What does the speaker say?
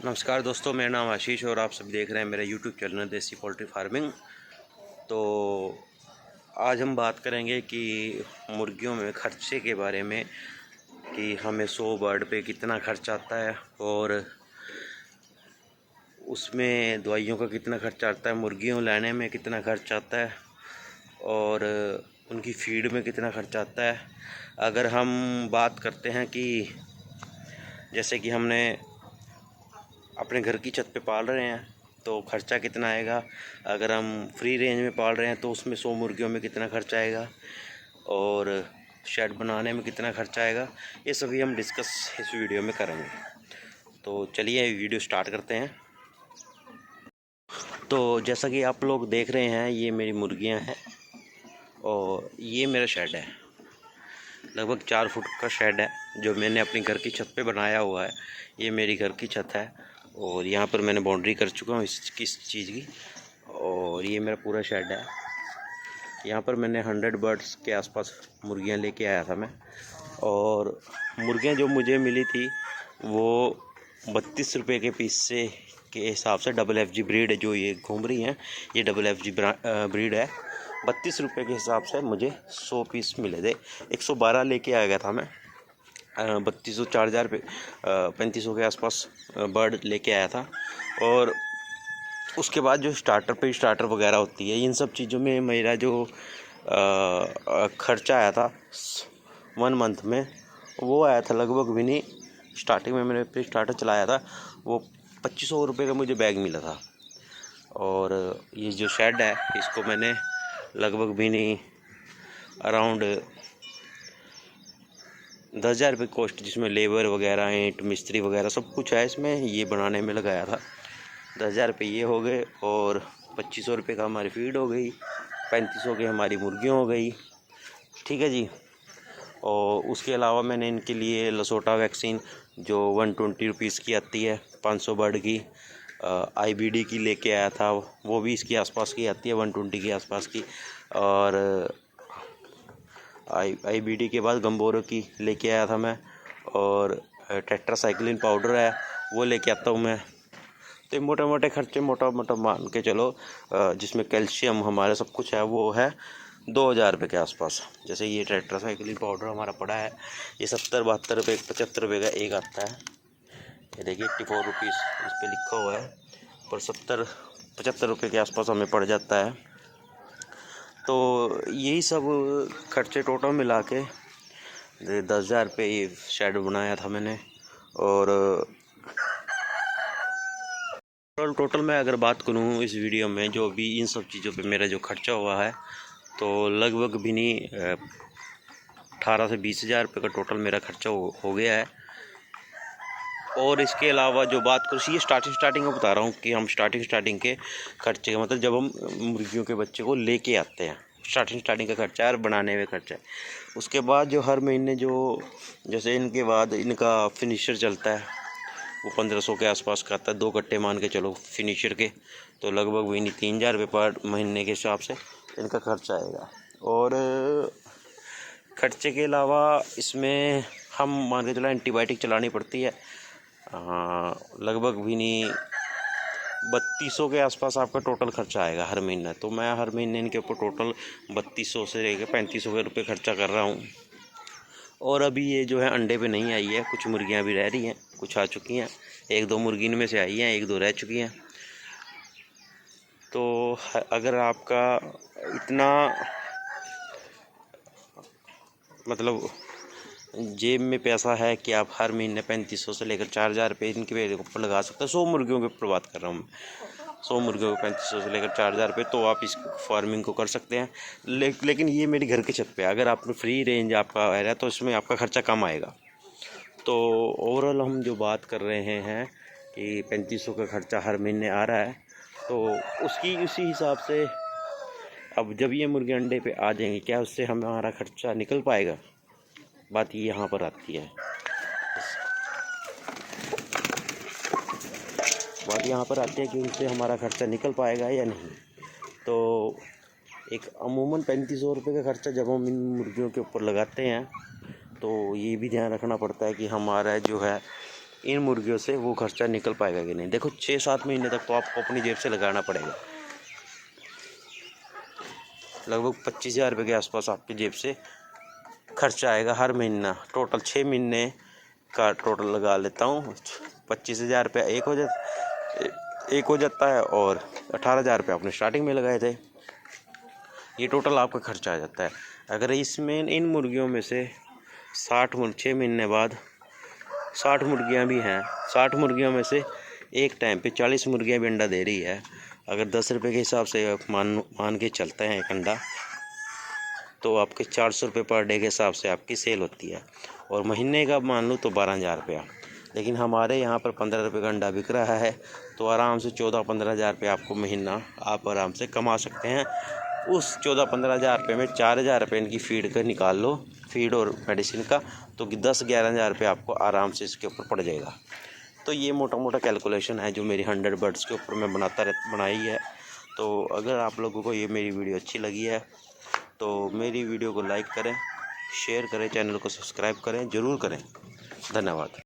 नमस्कार दोस्तों, मेरा नाम आशीष और आप सब देख रहे हैं मेरा यूट्यूब चैनल देसी पोल्ट्री फार्मिंग। तो आज हम बात करेंगे कि मुर्गियों में खर्चे के बारे में, कि हमें 100 बर्ड पे कितना खर्च आता है और उसमें दवाइयों का कितना खर्च आता है, मुर्गियों लाने में कितना खर्च आता है और उनकी फीड में कितना खर्च आता है। अगर हम बात करते हैं कि जैसे कि हमने अपने घर की छत पे पाल रहे हैं तो खर्चा कितना आएगा, अगर हम फ्री रेंज में पाल रहे हैं तो उसमें 100 मुर्गियों में कितना खर्चा आएगा और शेड बनाने में कितना खर्चा आएगा, ये सभी हम डिस्कस इस वीडियो में करेंगे। तो चलिए वीडियो स्टार्ट करते हैं। तो जैसा कि आप लोग देख रहे हैं, ये मेरी मुर्गियां हैं और ये मेरा शेड है। लगभग 4 फुट का शेड है जो मैंने अपनी घर की छत पे बनाया हुआ है। ये मेरी घर की छत है और यहाँ पर मैंने बाउंड्री कर चुका हूँ किस चीज़ की, और ये मेरा पूरा शेड है। यहाँ पर मैंने 100 बर्ड्स के आसपास मुर्गियाँ लेके आया था मैं, और मुर्गियाँ जो मुझे मिली थी वो 32 रुपये के पीस से के हिसाब से FG ब्रीड है। जो ये घूम रही हैं ये FG ब्रीड है। 32 रुपये के हिसाब से मुझे 100 पीस मिले थे। 112 लेके आ गया था मैं। 3200 4000 पे 3500 के आसपास बर्ड लेके आया था। और उसके बाद जो स्टार्टर वगैरह होती है, इन सब चीज़ों में मेरा जो खर्चा आया था 1 मंथ में, वो आया था लगभग भी नहीं। स्टार्टिंग में मैंने प्री स्टार्टर चलाया था, वो 2500 रुपये का मुझे बैग मिला था। और ये जो शेड है इसको मैंने लगभग भी नहीं अराउंड 10,000 रुपये कॉस्ट, जिसमें लेबर वगैरह ईंट मिस्त्री वगैरह सब कुछ है इसमें, ये बनाने में लगाया था। 10,000 रुपये ये हो गए और 2500 रुपये का हमारी फीड हो गई, 3500 की हमारी मुर्गियाँ हो गई। ठीक है जी। और उसके अलावा मैंने इनके लिए लसोटा वैक्सीन जो 120 रुपीज़ की आती है 500 बर्ड की, IBD की लेके आया था, वो भी इसके आसपास की आती है 120 के आसपास की। और IBD के बाद गम्बोरो की लेके आया था मैं, और टेट्रासाइक्लिन पाउडर है वो लेके आता हूँ मैं। तो मोटे मोटे खर्चे मोटा मान के चलो, जिसमें कैल्शियम हमारे सब कुछ है, वो है 2,000 रुपये के आसपास। जैसे ये टेट्रासाइक्लिन पाउडर हमारा पड़ा है, ये 70-72 रुपये 75 रुपये का एक आता है। ये देखिए 84 रुपीज़ इस पर लिखा हुआ है, पर 70-75 रुपये के आसपास हमें पड़ जाता है। तो यही सब खर्चे टोटल मिला के 10,000 रुपये ये शेड बनाया था मैंने। और टोटल मैं अगर बात करूँ इस वीडियो में, जो भी इन सब चीज़ों पे मेरा जो खर्चा हुआ है, तो लगभग भी नहीं 18 से 20,000 रुपये का टोटल मेरा खर्चा हो गया है। और इसके अलावा जो बात करूँ, ये स्टार्टिंग में बता रहा हूँ कि हम स्टार्टिंग के खर्चे का मतलब जब हम मुर्गियों के बच्चे को लेके आते हैं, स्टार्टिंग का खर्चा है और बनाने में खर्चा है। उसके बाद जो हर महीने जो जैसे इनके बाद इनका फिनिशर चलता है, वो 1500 के आसपास का आता है। 2 कट्टे मान के चलो फिनिशर के, तो लगभग वही नहीं 3,000 रुपये पर महीने के हिसाब से इनका खर्चा आएगा। और खर्चे के अलावा इसमें हम मान के चलो एंटीबायोटिक चलानी पड़ती है, लगभग भी नहीं 3200 के आसपास आपका टोटल खर्चा आएगा हर महीना। तो मैं हर महीने इनके ऊपर टोटल 3200 से लेकर 3500 के रुपये खर्चा कर रहा हूँ। और अभी ये जो है अंडे पे नहीं आई है, कुछ मुर्गियाँ भी रह रही हैं, कुछ आ चुकी हैं, 1-2 मुर्गी इनमें से आई हैं, 1-2 रह चुकी हैं। तो अगर आपका इतना मतलब जेब में पैसा है कि आप हर महीने 3500 से लेकर 4,000 रुपये इनके ऊपर लगा सकते हैं, 100 मुर्गियों के ऊपर बात कर रहा हूँ मैं, 100 मुर्गियों को 3500 से लेकर 4,000 रुपये, तो आप इस फार्मिंग को कर सकते हैं। लेकिन ये मेरी घर की छत पे, अगर आप फ्री रेंज आपका है तो इसमें आपका खर्चा कम आएगा। तो ओवरऑल हम जो बात कर रहे हैं कि 3500 का खर्चा हर महीने आ रहा है, तो उसी हिसाब से अब जब ये मुर्गी अंडे पे आ जाएंगे, क्या उससे हमारा खर्चा निकल पाएगा? बात ये यहाँ पर आती है। बात यहाँ पर आती है कि उनसे हमारा खर्चा निकल पाएगा या नहीं। तो एक अमूमन 3500 रुपये का खर्चा जब हम इन मुर्गियों के ऊपर लगाते हैं, तो ये भी ध्यान रखना पड़ता है कि हमारा जो है इन मुर्गियों से वो खर्चा निकल पाएगा कि नहीं। देखो 6-7 महीने तक तो आपको अपनी जेब से लगाना पड़ेगा, लगभग 25,000 रुपये के आसपास आपकी जेब से खर्चा आएगा हर महीना। टोटल 6 महीने का टोटल लगा लेता हूँ, 25,000 रुपये एक हो जाता है और 18,000 रुपये आपने स्टार्टिंग में लगाए थे, ये टोटल आपका खर्चा आ जाता है। अगर इसमें इन मुर्गियों में से 6 महीने बाद 60 मुर्गियाँ भी हैं, 60 मुर्गियों में से एक टाइम पे 40 मुर्गियाँ भी अंडा दे रही है। अगर 10 रुपये के हिसाब से मान के चलते हैं एक अंडा, तो आपके 400 रुपये पर डे के हिसाब से आपकी सेल होती है। और महीने का मान लूँ तो 12,000 रुपया, लेकिन हमारे यहाँ पर 15 रुपये का अंडा बिक रहा है, तो आराम से 14-15,000 रुपये आपको महीना आप आराम से कमा सकते हैं। उस 14-15,000 रुपये में 4,000 रुपये इनकी फीड का निकाल लो, फीड और मेडिसिन का, तो 10-11,000 रुपये आपको आराम से इसके ऊपर पड़ जाएगा। तो ये मोटा मोटा कैलकुलेशन है जो मेरी 100 बर्ड्स के ऊपर मैं बनाई है। तो अगर आप लोगों को ये मेरी वीडियो अच्छी लगी है तो मेरी वीडियो को लाइक करें, शेयर करें, चैनल को सब्सक्राइब करें, ज़रूर करें। धन्यवाद।